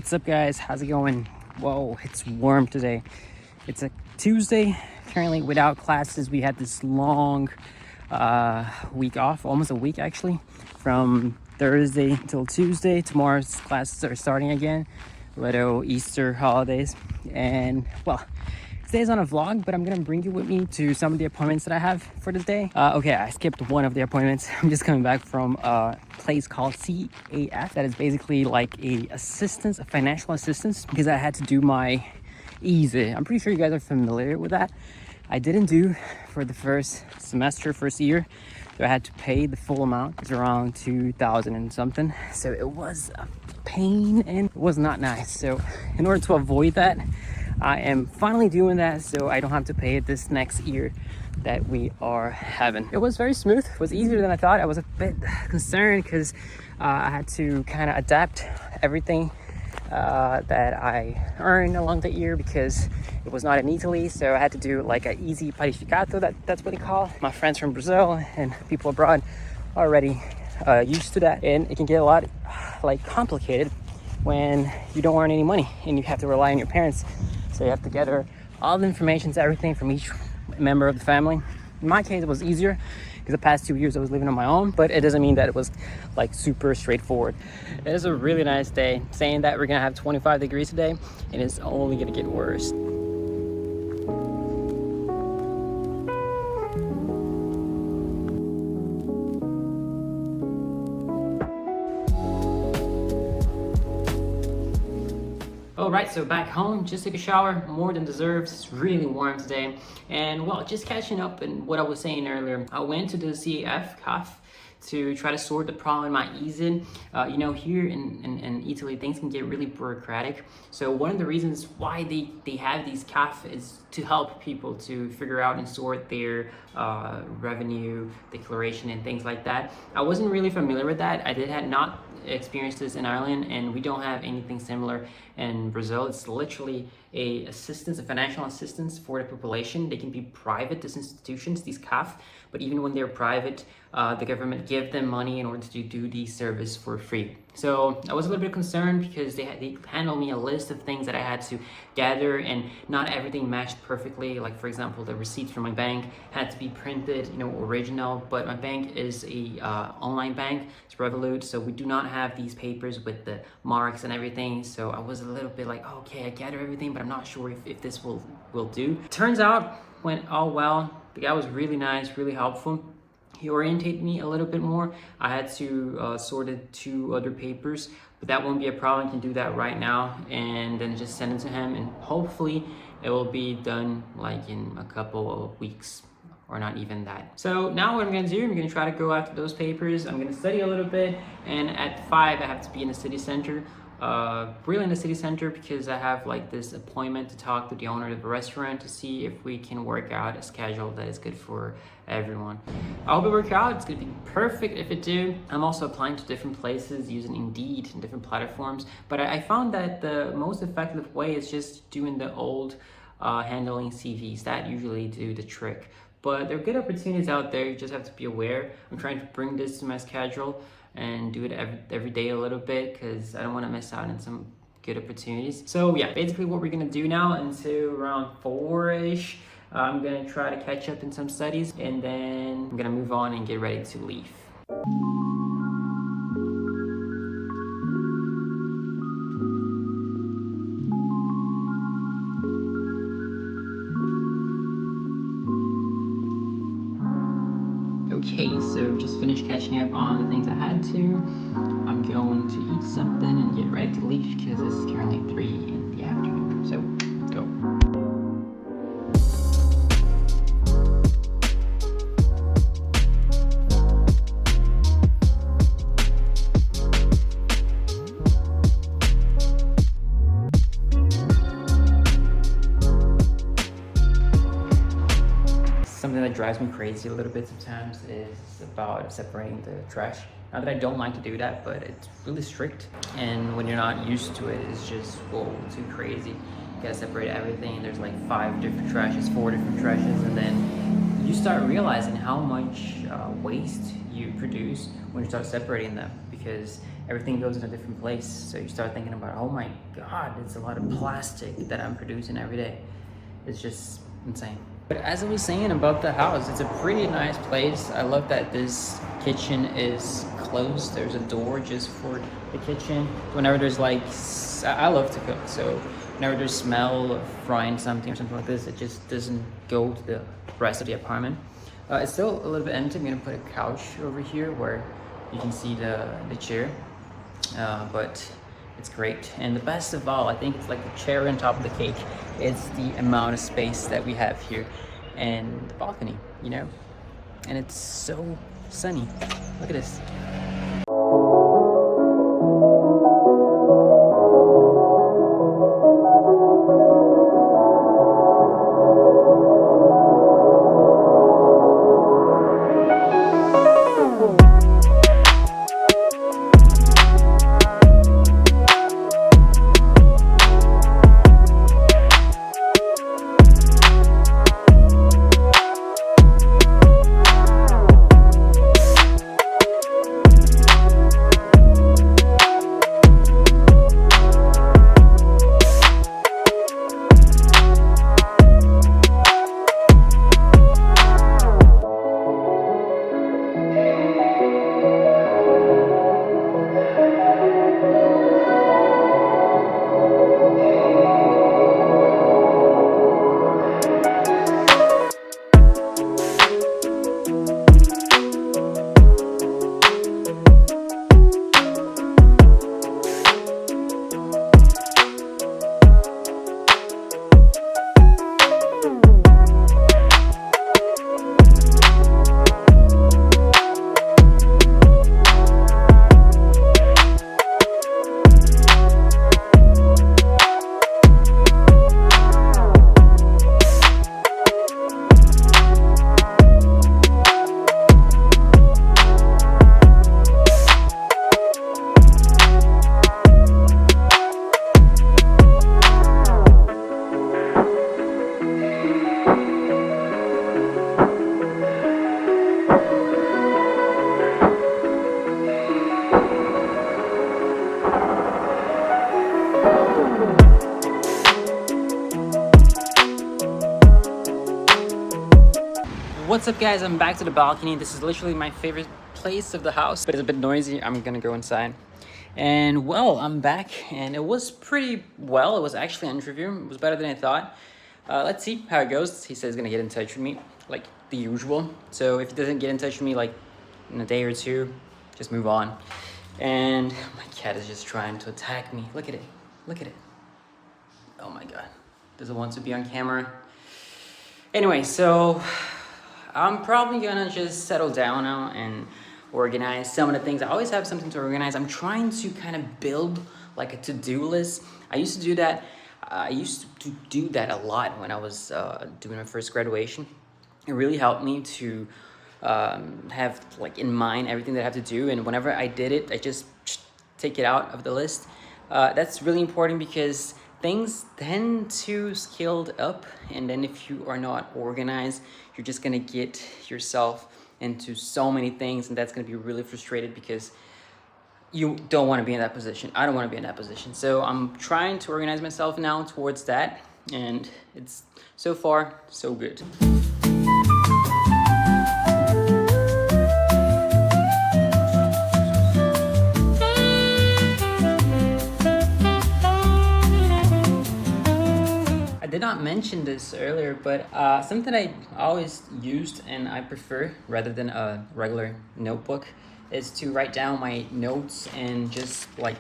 What's up, guys? How's it going? Whoa, it's warm today. It's a Tuesday, currently without classes. We had this long week off, almost a week actually, from Thursday till Tuesday. Tomorrow's classes are starting again, little Easter holidays. And well, today's on a vlog, but I'm gonna bring you with me to some of the appointments that I have for the day. Okay, I skipped one of the appointments. I'm just coming back from a place called CAF. That is basically like a financial assistance, because I had to do my ISEE. I'm pretty sure you guys are familiar with that. I didn't do for the first year. So I had to pay the full amount. It's around 2,000 and something. So it was a pain and it was not nice. So in order to avoid that, I am finally doing that so I don't have to pay it this next year that we are having. It was very smooth. It was easier than I thought. I was a bit concerned because I had to kind of adapt everything that I earned along the year, because it was not in Italy. So I had to do like an ISEE parificato, that's what they call. My friends from Brazil and people abroad are already used to that, and it can get a lot like complicated when you don't earn any money and you have to rely on your parents. So you have to gather all the information, everything from each member of the family. In my case, it was easier because the past 2 years I was living on my own, but it doesn't mean that it was like super straightforward. It is a really nice day. Saying that, we're gonna have 25 degrees today, and it's only gonna get worse. Alright, so back home, just took a shower, more than deserved. It's really warm today. And well, just catching up in what I was saying earlier, I went to the CAF to try to sort the problem in my ISEE. You know, here in Italy, things can get really bureaucratic. So one of the reasons why they have these CAF is to help people to figure out and sort their revenue declaration and things like that. I wasn't really familiar with that. I had not experienced this in Ireland, and we don't have anything similar in Brazil. It's literally a financial assistance for the population. They can be private, these institutions, these CAF, but even when they're private, the government give them money in order to do the service for free. So I was a little bit concerned because they handled me a list of things that I had to gather, and not everything matched perfectly. Like, for example, the receipts from my bank had to be printed, you know, original, but my bank is a online bank. It's Revolut, so we do not have these papers with the marks and everything. So I was a little bit like, oh, okay, I gather everything, but I'm not sure if this will do. Turns out, went all well. The guy was really nice, really helpful. He orientated me a little bit more. I had to sort 2 other papers, but that won't be a problem. I can do that right now and then just send it to him, and hopefully it will be done like in a couple of weeks, or not even that. So now what I'm gonna do, I'm gonna try to go after those papers. I'm gonna study a little bit, and at 5 I have to be in the city center. Really in the city center, because I have like this appointment to talk to the owner of the restaurant to see if we can work out a schedule that is good for everyone. I hope it works out. It's gonna be perfect if it do. I'm also applying to different places using Indeed and different platforms, but I found that the most effective way is just doing the old handling CVs. That usually do the trick. But there are good opportunities out there. You just have to be aware. I'm trying to bring this to my schedule and do it every day a little bit, because I don't want to miss out on some good opportunities. So yeah, basically what we're gonna do now until around 4-ish, I'm gonna try to catch up in some studies, and then I'm gonna move on and get ready to leave. Okay, so just finished catching up on the things I had to. I'm going to eat something and get ready to leave because it's currently 3 in the afternoon. So, go. Something that drives me crazy a little bit sometimes is about separating the trash. Not that I don't like to do that, but it's really strict. And when you're not used to it, it's just, whoa, too crazy. You gotta separate everything. There's like 5 different trashes, 4 different trashes, and then you start realizing how much waste you produce when you start separating them, because everything goes in a different place. So you start thinking about, oh my God, it's a lot of plastic that I'm producing every day. It's just insane. But as I was saying about the house, it's a pretty nice place. I love that this kitchen is closed. There's a door just for the kitchen. Whenever there's like, I love to cook, so whenever there's smell of frying something or something like this, it just doesn't go to the rest of the apartment. It's still a little bit empty. I'm gonna put a couch over here where you can see the chair, but it's great. And the best of all, I think it's like the cherry on top of the cake. It's the amount of space that we have here and the balcony, you know? And it's so sunny. Look at this. What's up guys, I'm back to the balcony. This is literally my favorite place of the house, but it's a bit noisy. I'm gonna go inside. And well, I'm back and it was pretty well. It was actually an interview. It was better than I thought. Let's see how it goes. He says he's gonna get in touch with me like the usual. So if he doesn't get in touch with me like in a day or two, just move on. And my cat is just trying to attack me. Look at it, look at it. Oh my God, doesn't want to be on camera. Anyway, so I'm probably gonna just settle down now and organize some of the things. I always have something to organize. I'm trying to kind of build like a to-do list. I used to do that. I used to do that a lot when I was doing my first graduation. It really helped me to have like in mind everything that I have to do. And whenever I did it, I just take it out of the list. That's really important because things tend to scale up, and then if you are not organized, you're just gonna get yourself into so many things, and that's gonna be really frustrated because you don't want to be in that position. I don't want to be in that position. So I'm trying to organize myself now towards that, and it's so far so good. I did not mention this earlier, but something I always used and I prefer rather than a regular notebook is to write down my notes and just like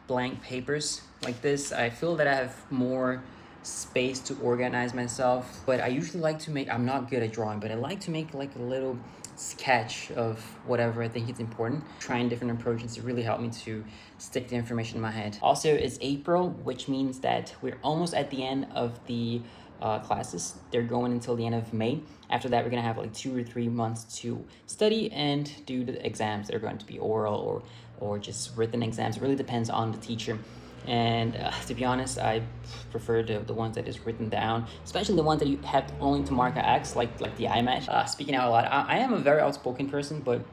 blank papers like this. I feel that I have more space to organize myself, but I usually like to make, I'm not good at drawing, but I like to make like a little sketch of whatever I think is important. Trying different approaches to really help me to stick the information in my head. Also, it's April, which means that we're almost at the end of the classes. They're going until the end of May. After that, we're gonna have like 2 or 3 months to study and do the exams. They're going to be oral or just written exams. It really depends on the teacher. And to be honest, I prefer the ones that is written down, especially the ones that you have only to mark an X, like the IMAT. Speaking out a lot, I am a very outspoken person, but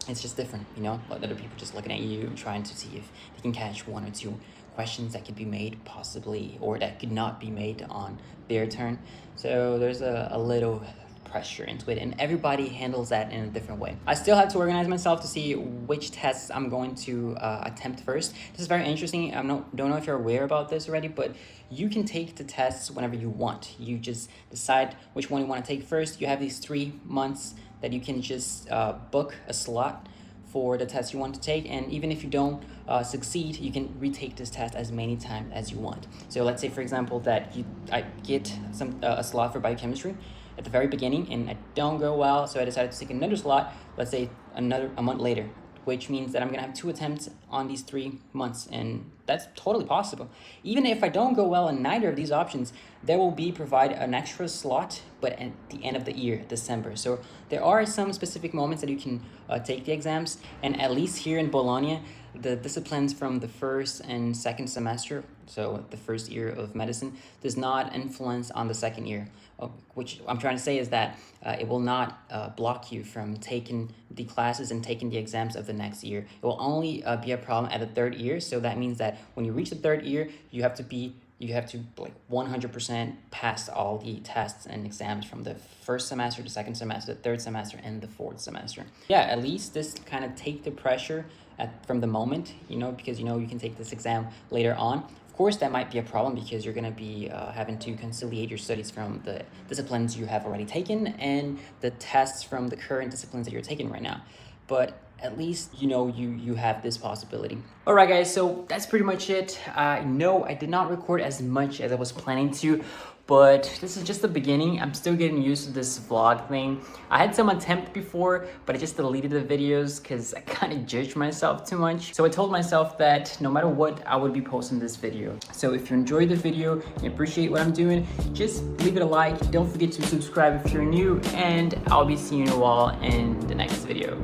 it's just different, you know, like other people just looking at you, trying to see if they can catch one or two questions that could be made possibly, or that could not be made on their turn. So there's a little pressure into it, and everybody handles that in a different way. I still have to organize myself to see which tests I'm going to attempt first. This is very interesting. Don't know if you're aware about this already, but you can take the tests whenever you want. You just decide which one you want to take first. You have these 3 months that you can just book a slot for the test you want to take, and even if you don't succeed, you can retake this test as many times as you want. So let's say, for example, that I get a slot for biochemistry at the very beginning and I don't go well, so I decided to take another slot, let's say a month later, which means that I'm gonna have 2 attempts on these 3 months, and that's totally possible. Even if I don't go well in neither of these options, there will be provided an extra slot, but at the end of the year, December. So there are some specific moments that you can take the exams, and at least here in Bologna, the disciplines from the first and second semester, so the first year of medicine, does not influence on the second year. Which I'm trying to say is that it will not block you from taking the classes and taking the exams of the next year. It will only be a problem at the 3rd year. So that means that when you reach the 3rd year, you have to like 100% pass all the tests and exams from the first semester, the second semester, the 3rd semester, and the 4th semester. Yeah, at least this kind of take the pressure from the moment, you know, because you know you can take this exam later on. Of course, that might be a problem because you're going to be having to conciliate your studies from the disciplines you have already taken and the tests from the current disciplines that you're taking right now. But at least, you know, you have this possibility. All right, guys, so that's pretty much it. No, I did not record as much as I was planning to, but this is just the beginning. I'm still getting used to this vlog thing. I had some attempt before, but I just deleted the videos because I kind of judged myself too much. So I told myself that no matter what, I would be posting this video. So if you enjoyed the video and appreciate what I'm doing, just leave it a like. Don't forget to subscribe if you're new, and I'll be seeing you all in the next video.